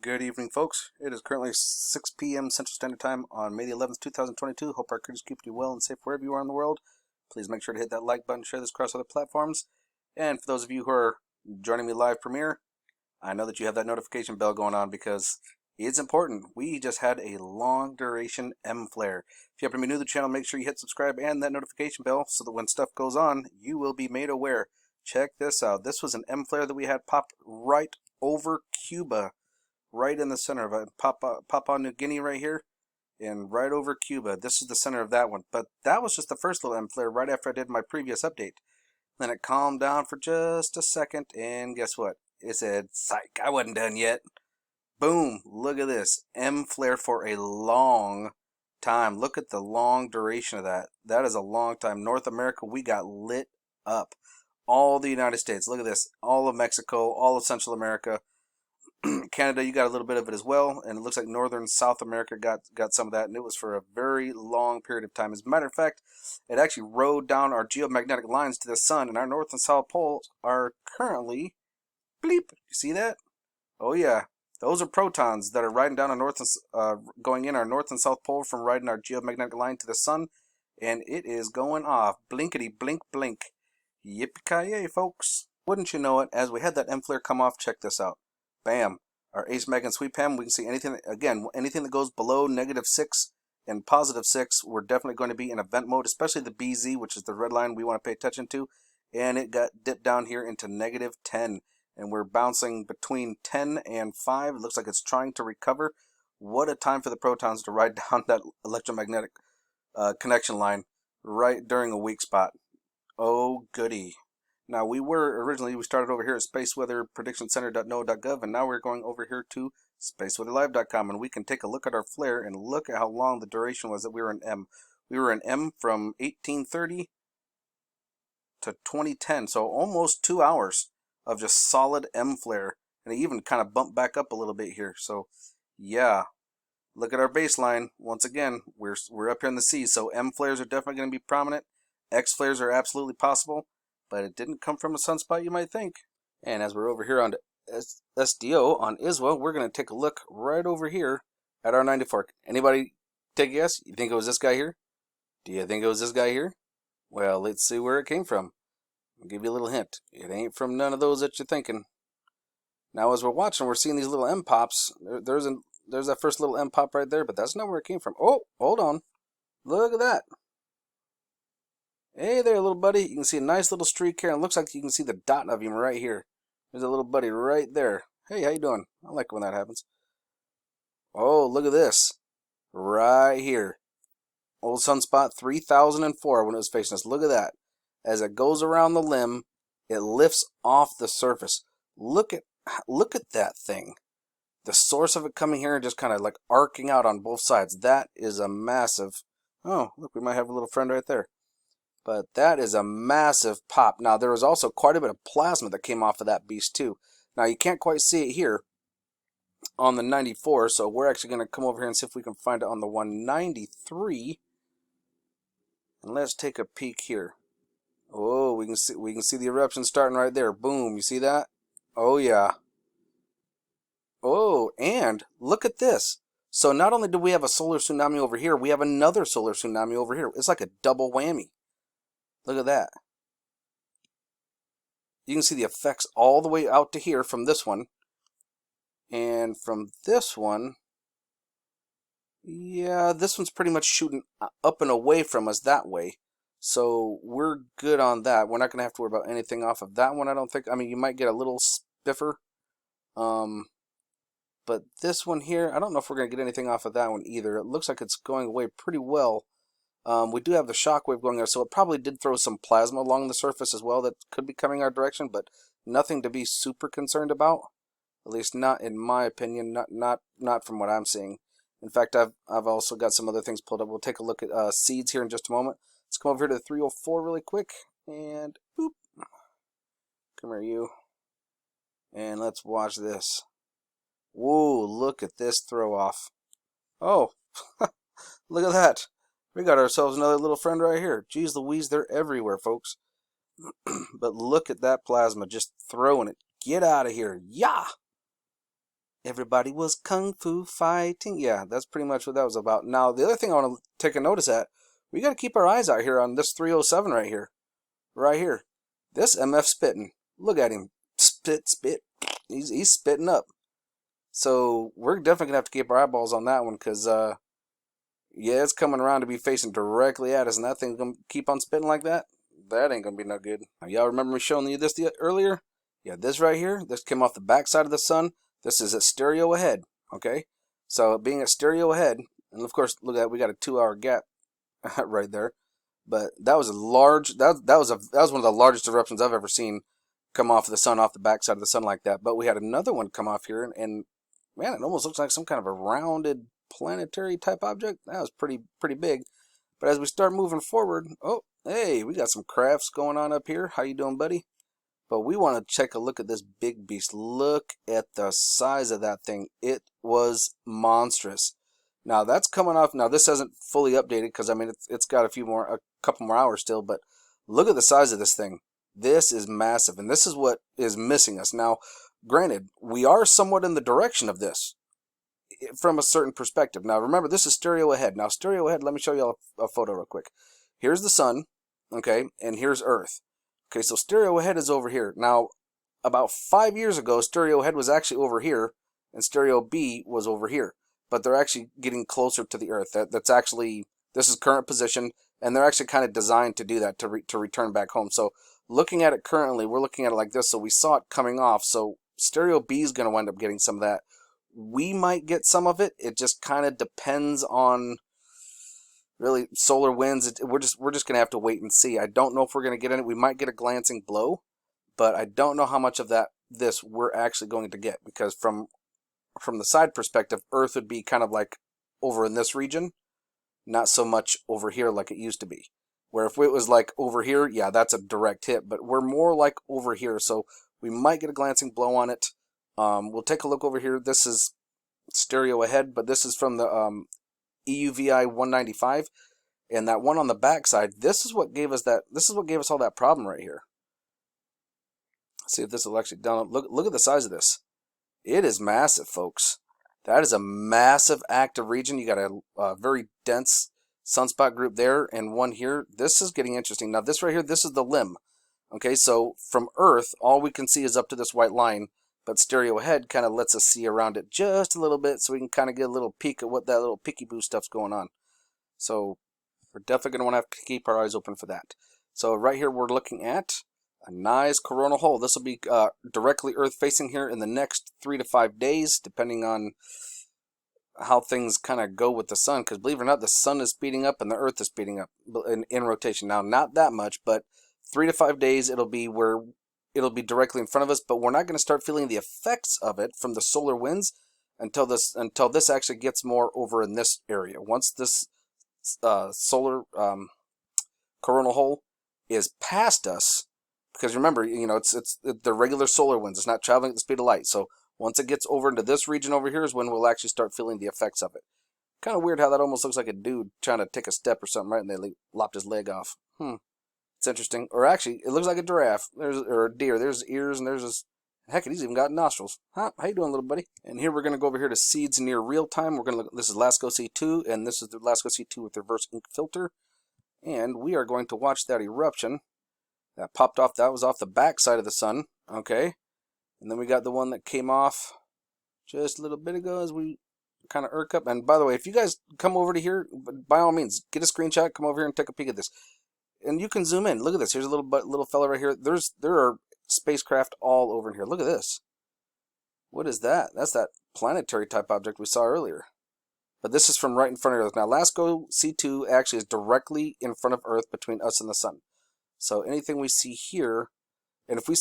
Good evening, folks. It is currently 6 p.m. Central Standard Time on May the 11th, 2022. Hope our crew is keeping you well and safe wherever you are in the world. Please make sure to hit that like button, share this across other platforms. And for those of you who are joining me live premiere, I know that you have that notification bell going on because it's important. We just had a long duration M flare. If you happen to be new to the channel, make sure you hit subscribe and that notification bell so that when stuff goes on, you will be made aware. Check this out. This was an M flare that we had pop right over Cuba. Right in the center of it, Papua New Guinea right here, and right over Cuba. This is the center of that one. But that was just the first little M flare right after I did my previous update. Then it calmed down for just a second, and guess what? It said, psych, I wasn't done yet. Boom, look at this. M flare for a long time. Look at the long duration of that. That is a long time. North America, we got lit up. All the United States, look at this. All of Mexico, all of Central America. Canada, you got a little bit of it as well, and it looks like Northern South America got some of that, and it was for a very long period of time. As a matter of fact, it actually rode down our geomagnetic lines to the sun, and our North and South poles are currently, bleep, you see that? Oh yeah, those are protons that are riding down going in our North and South pole from riding our geomagnetic line to the sun, and it is going off, blinkety blink blink. Yippee-ki-yay, folks. Wouldn't you know it, as we had that M flare come off, check this out. Bam. Our Ace Mag and Sweep Ham, we can see anything, again, anything that goes below -6 and +6, we're definitely going to be in event mode, especially the BZ, which is the red line we want to pay attention to. And it got dipped down here into -10. And we're bouncing between 10 and 5. It looks like it's trying to recover. What a time for the protons to ride down that electromagnetic connection line right during a weak spot. Oh, goody. Now, we started over here at spaceweatherpredictioncenter.no.gov, and now we're going over here to spaceweatherlive.com, and we can take a look at our flare and look at how long the duration was that we were in M. We were in M from 1830 to 2010, so almost 2 hours of just solid M flare, and it even kind of bumped back up a little bit here. So, yeah, look at our baseline. Once again, we're up here in the C, so M flares are definitely going to be prominent. X flares are absolutely possible. But it didn't come from a sunspot you might think. And as we're over here on SDO on ISWA, we're going to take a look right over here at our 94. Anybody take a guess? You think it was this guy here? Do you think it was this guy here? Well, let's see where it came from. I'll give you a little hint. It ain't from none of those that you're thinking. Now as we're watching, we're seeing these little M pops. There's that first little M pop right there, but that's not where it came from. Oh, hold on. Look at that. Hey there, little buddy. You can see a nice little streak here, and it looks like you can see the dot of him right here. There's a little buddy right there. Hey, how you doing? I like when that happens. Oh, look at this. Right here. Old sunspot 3004 when it was facing us. Look at that. As it goes around the limb, it lifts off the surface. Look at that thing. The source of it coming here and just kind of like arcing out on both sides. That is a massive... Oh, look, we might have a little friend right there. But that is a massive pop. Now, there was also quite a bit of plasma that came off of that beast, too. Now, you can't quite see it here on the 94, so we're actually going to come over here and see if we can find it on the 193. And let's take a peek here. Oh, we can see the eruption starting right there. Boom, you see that? Oh, yeah. Oh, and look at this. So not only do we have a solar tsunami over here, we have another solar tsunami over here. It's like a double whammy. Look at that. You can see the effects all the way out to here from this one. And from this one, yeah, this one's pretty much shooting up and away from us that way. So we're good on that. We're not going to have to worry about anything off of that one, I don't think. I mean, you might get a little spiffer. But this one here, I don't know if we're going to get anything off of that one either. It looks like it's going away pretty well. We do have the shockwave going there, so it probably did throw some plasma along the surface as well that could be coming our direction, but nothing to be super concerned about. At least not in my opinion, not from what I'm seeing. In fact, I've also got some other things pulled up. We'll take a look at seeds here in just a moment. Let's come over here to the 304 really quick, and boop. Come here, you. And let's watch this. Whoa, look at this throw off. Oh, look at that. We got ourselves another little friend right here. Jeez Louise, they're everywhere, folks. But look at that plasma just throwing it. Get out of here. Yeah! Everybody was kung fu fighting. Yeah, that's pretty much what that was about. Now, the other thing I want to take a notice at, we got to keep our eyes out here on this 307 right here. Right here. This MF spitting. Look at him. Spit, spit. He's spitting up. So we're definitely going to have to keep our eyeballs on that one because, yeah, it's coming around to be facing directly at us, and that thing's going to keep on spitting like that. That ain't going to be no good. Now, y'all remember me showing you this earlier? Yeah, this right here, this came off the back side of the sun. This is a stereo ahead, okay? So being a stereo ahead, and of course, look at that, we got a 2-hour gap right there. But that was a large, that was one of the largest eruptions I've ever seen come off of the sun, off the back side of the sun like that. But we had another one come off here, and man, it almost looks like some kind of a rounded planetary type object. That was pretty big. But as we start moving forward, oh, hey, we got some crafts going on up here. How you doing, buddy? But we want to take a look at this big beast. Look at the size of that thing. It was monstrous. Now that's coming off. Now this hasn't fully updated because I mean it's got a couple more hours still. But look at the size of this thing. This is massive, and this is what is missing us. Now, granted, we are somewhat in the direction of this from a certain perspective. Now remember, this is stereo ahead. Now stereo ahead. Let me show you a photo real quick. Here's the sun, okay, and here's Earth. Okay, so stereo ahead is over here. Now, about 5 years ago, stereo ahead was actually over here, and stereo B was over here. But they're actually getting closer to the Earth. That's actually, this is current position, and they're actually kind of designed to do that, to return back home. So, looking at it currently, we're looking at it like this, so we saw it coming off. So, stereo B is going to wind up getting some of that. We might get some of it. It just kind of depends on really solar winds. We're just going to have to wait and see. I don't know if we're going to get any. We might get a glancing blow, but I don't know how much of this we're actually going to get, because from the side perspective, Earth would be kind of like over in this region, not so much over here like it used to be. Where if it was like over here, yeah, that's a direct hit, but we're more like over here, so we might get a glancing blow on it. We'll take a look over here. This is stereo ahead, but this is from the EUVI 195, and that one on the back side, this is what gave us all that problem right here. Let's see if this will actually down. Look at the size of this. It is massive, folks. That is a massive active region. You got a very dense sunspot group there, and one here. This is getting interesting. Now this right here, this is the limb. Okay, so from Earth, all we can see is up to this white line, but stereo ahead kind of lets us see around it just a little bit, so we can kind of get a little peek at what that little peekaboo stuff's going on. So we're definitely going to want to have to keep our eyes open for that. So right here we're looking at a nice coronal hole. This will be directly Earth facing here in the next 3 to 5 days, depending on how things kind of go with the sun. Because believe it or not, the sun is speeding up and the Earth is speeding up in rotation. Now, not that much, but 3 to 5 days it'll be directly in front of us. But we're not going to start feeling the effects of it from the solar winds until this actually gets more over in this area. Once this solar coronal hole is past us, because remember, it's the regular solar winds. It's not traveling at the speed of light. So once it gets over into this region over here is when we'll actually start feeling the effects of it. Kind of weird how that almost looks like a dude trying to take a step or something, right? And they lopped his leg off. It's interesting. Or actually, it looks like a giraffe. Or a deer. There's ears and there's this. Heck, he's even got nostrils. Huh? How you doing, little buddy? And here we're going to go over here to seeds near real time. We're going to look. This is LASCO C2, and this is the LASCO C2 with reverse ink filter. And we are going to watch that eruption that popped off. That was off the back side of the sun. Okay. And then we got the one that came off just a little bit ago as we kind of irk up. And by the way, if you guys come over to here, by all means, get a screenshot, come over here and take a peek at this. And you can zoom in. Look at this. Here's a little fella right here. There are spacecraft all over here. Look at this. What is that? That's that planetary type object we saw earlier. But this is from right in front of Earth. Now, LASCO C2 actually is directly in front of Earth between us and the sun. So anything we see here, and if we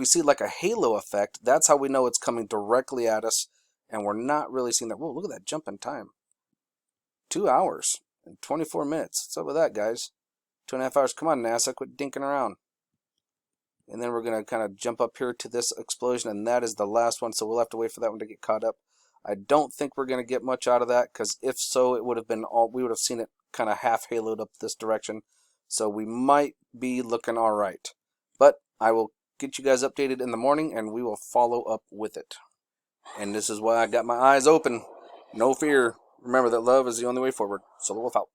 see like a halo effect, that's how we know it's coming directly at us, and we're not really seeing that. Whoa, look at that jump in time. 2 hours and 24 minutes. What's up with that, guys? 2.5 hours. Come on, NASA, quit dinking around. And then we're going to kind of jump up here to this explosion, and that is the last one, so we'll have to wait for that one to get caught up. I don't think we're going to get much out of that, because if so, it would have been we would have seen it kind of half haloed up this direction. So we might be looking all right. But I will get you guys updated in the morning, and we will follow up with it. And this is why I got my eyes open. No fear. Remember that love is the only way forward. Solo Wolf out.